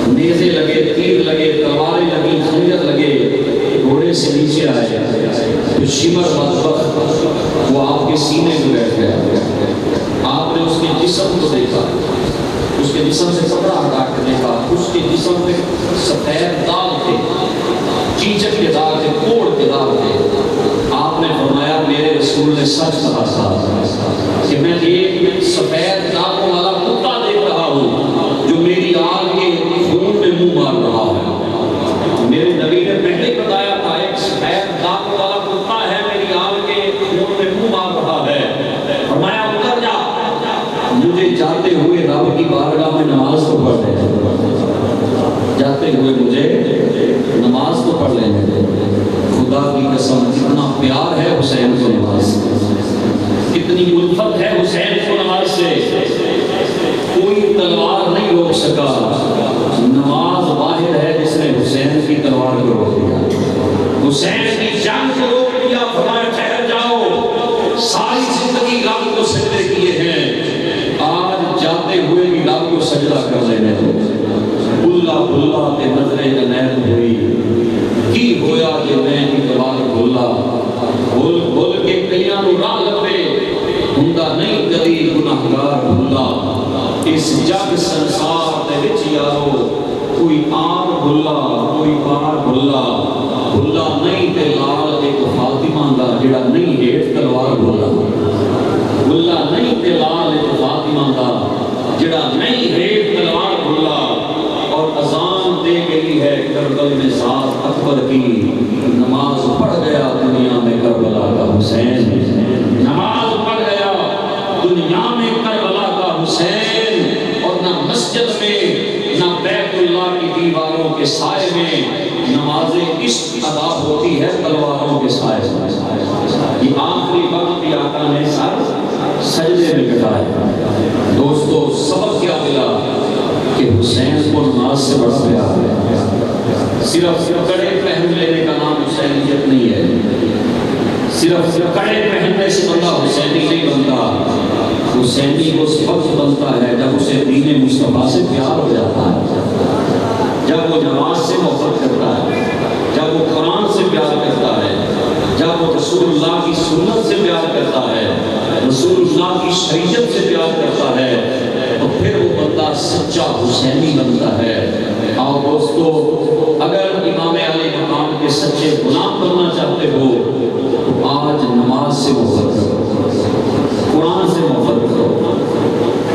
نیزے لگے، تیر لگے، تلواریں لگی، خنجر لگے، گھوڑے سے نیچے آئے، تو شمر بدبخت وہ آپ کے سینے میں بیٹھ گیا۔ آپ نے اس کے جسم کو دیکھا، اس کے جسم سے کپڑا ہٹا کے دیکھا، اس کے جسم پہ سفید داغ تھے، چیچک کے داغ تھے، کوڑ کے داغ تھے۔ آپ نے فرمایا میرے رسول نے سچ کہا تھا کہ میں ایک سفید داغوں والا کتا دیکھ رہا ہوں جو میری آگ کے خون میں منہ مار رہا ہے۔ میرے نبی نے پہلے ہی بتایا تھا ایک سفید داغوں والا کتا ہے میری آگ کے خون میں منہ مار رہا ہے۔ فرمایا اتر جا، مجھے جاتے ہوئے رب کی بارگاہ میں نماز تو پڑھ دے، جاتے ہوئے مجھے نماز تو پڑھ لینے دے۔ خدا کی قسم کتنا پیار ہے حسین کو نماز سے، کتنی الفت ہے حسین کو نماز سے، کوئی تلوار نہیں روک سکا۔ نماز واحد ہے جس نے حسین کی تلوار کو روک دیا، حسین کی جان کو روک دیا۔ فرمایا ٹھہر جاؤ، ساری زندگی رب کو سجدے کیے ہیں، آج جاتے ہوئے بھی رب کو سجدہ کر لینے دو۔ بلا بلا تے نظریں جنید ہوئی، کی ہویا کہ میں اتوار بھولا، بھول بھول کے کئیاں نوں راہ لبے، ہوندا نہیں کدی گناہگار بھولا۔ اس جگ سنسار دے وچ یارو کوئی آن بھلا کوئی پار بھلا، بھلا نہیں تے لال ایک فاطمہ دا جڑا نہیں ہیٹ تلوار بھلا، بھلا نہیں تے لال ایک فاطمہ دا جڑا نہیں ہیٹ تلوار بھلا۔ اور اذان دے گئی ہے کربل میں ذات اکبر کی، نماز پڑھ گیا دنیا میں کربلا کا حسین، نماز پڑھ گیا دنیا میں کربلا کا حسین۔ اور نہ مسجد میں نہ بیت اللہ کی دیواروں کے سائے میں نماز عشق ادا ہوتی ہے تلواروں کے سائے میں۔ یہ آخری وقت بھی آقا نے سر سجدے میں کٹایا۔ دوستو سبق کیا ملا کہ حسین کو نماز سے بڑا پیار ہے۔ صرف کڑے پہن لینے کا نام حسینیت نہیں ہے، صرف کڑے پہننے سے بندہ حسینی نہیں بنتا، حسینی اس وقت بنتا ہے جب اسے دین مصطفیٰ سے پیار ہو جاتا ہے، جب وہ نماز سے محبت کرتا ہے، جب وہ قرآن سے پیار کرتا ہے، جب وہ رسول اللہ کی سنت سے پیار کرتا ہے، رسول اللہ کی شریعت سے پیار کرتا ہے، تو پھر وہ بندہ سچا حسینی بنتا ہے۔ آؤ دوستو، اگر امام علی مقام کے سچے غلام بننا چاہتے ہو تو آج نماز سے محبت کرو، قرآن سے محبت کرو،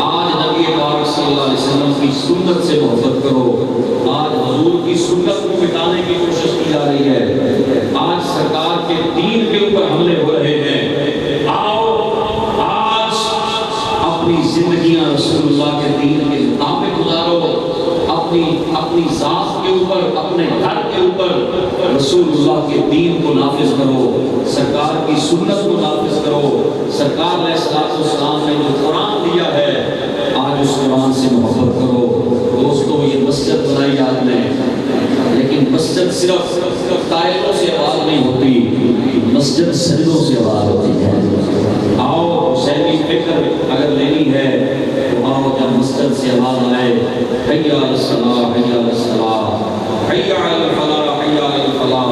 آج نبی پاک صلی اللہ علیہ وسلم کی سنت سے محبت کرو۔ آج حضور کی سنت کو مٹانے کی کوشش کی جا رہی ہے، آج سرکار کے دین کے اوپر حملے ہو رہے ہیں۔ آؤ آج اپنی زندگیاں رسول اللہ کے دین کے مطابق گزارو، اپنی ذات کے اوپر، اپنے گھر کے اوپر رسول اللہ کے دین کو نافذ کرو، سرکار کی سنت کو نافذ کرو۔ سرکار علیہ السلام نے جو قرآن دیا ہے آج اس قرآن سے محبت کرو۔ دوستو یہ مسجد بنائی آپ نے، لیکن مسجد صرف ٹائلوں سے آباد نہیں ہوتی، مسجد سجدوں سے آباد ہوتی ہے۔ آؤ حسینی فکر اگر لینی ہے تو آؤ جب مسجد سے آواز آئے حی علی الصلاۃ حی علی الصلاۃ حی علی الفلاح حی علی الفلاح،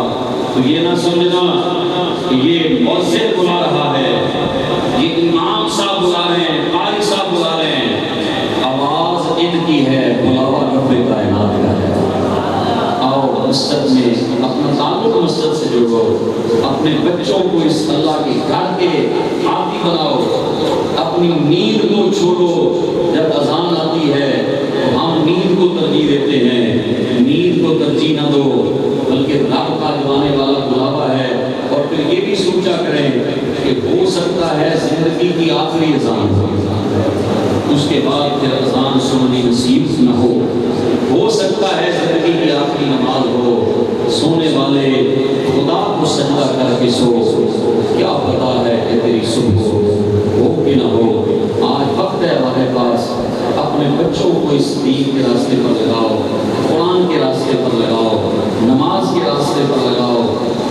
تو یہ نہ سمجھنا کہ یہ مؤذن بلا رہا ہے، یہ امام صاحب بلا رہے ہیں، قاری صاحب بلا رہے ہیں، آواز ان کی ہے، بلاوا رب کائنات کا ہے۔ آؤ مسجد میں اپنا تعلق مسجد سے جوڑو، اپنے بچوں کو اس اللہ کے گھر کے عادی بناؤ، اپنی نیند کو چھوڑو۔ جب اذان آتی ہے تو ہم نیند کو ترجیح دیتے ہیں، نیند کو ترجیح نہ دو، بلکہ رب کا جو آنے والا بلاوا ہے۔ اور پھر یہ بھی سوچا کریں کہ ہو سکتا ہے زندگی کی آخری اذان ہو، اس کے بعد پھر اذان سننی نصیب نہ ہو سکتا ہے زندگی کی آخری نماز ہو، سونے والے خدا کو سجدہ کر کے سو، کیا پتا ہے کہ تیری صبح ہو کہ نہ ہو۔ آج وقت ہے ہمارے پاس، اپنے بچوں کو اس دین کے راستے پر لگاؤ، قرآن کے راستے پر لگاؤ، نماز کے راستے پر لگاؤ،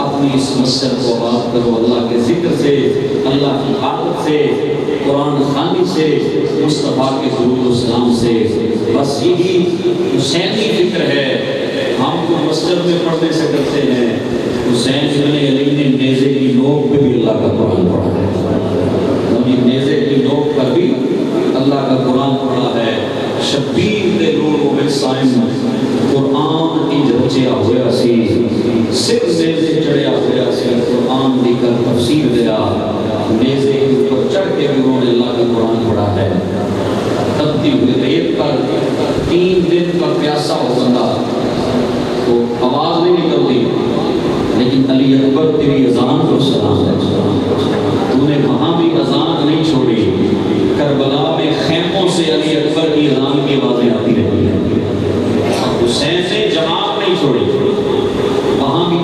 اپنی اس مسجد کو آباد کرو اللہ کے ذکر سے، اللہ کی عادت سے، قرآن خوانی سے، مصطفیٰ کے درود و سلام سے۔ بس یہی حسینی فکر ہے۔ ہم کو مسجد میں پڑھنے سے کرتے ہیں، حسین ابن علی نے نیزے کی نوک پہ بھی اللہ کا قرآن پڑھا ہے، نبی نیزے کی نوک پر بھی اللہ کا قرآن پڑھا ہے۔ شبیر دے نور ہوئے سائن قرآن انج رچیا ہویا سی، سر نیزے چڑھیا ہویا سی، قرآن دی کر تفسیر دیا، نیزے کے اوپر چڑھ کے بھی انہوں نے اللہ کا قرآن پڑھا ہے۔ تبتی ہوئے ریت پر 3 دن کا پیاسا ہو بندہ تو آواز نہیں نکلتی، لیکن علی اکبر تیری اذان کو سلام ہے، تو نے وہاں بھی اذان نہیں چھوڑی، کربلا میں خیموں سے علی اکبر کی اذان کی آوازیں آتی رہی ہیں، حسین نے جماعت نہیں چھوڑی، وہاں بھی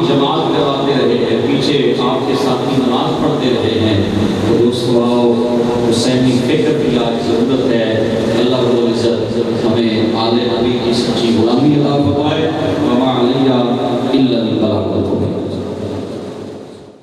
کی سچی غلامی عطا فرمائے وما علیہ الا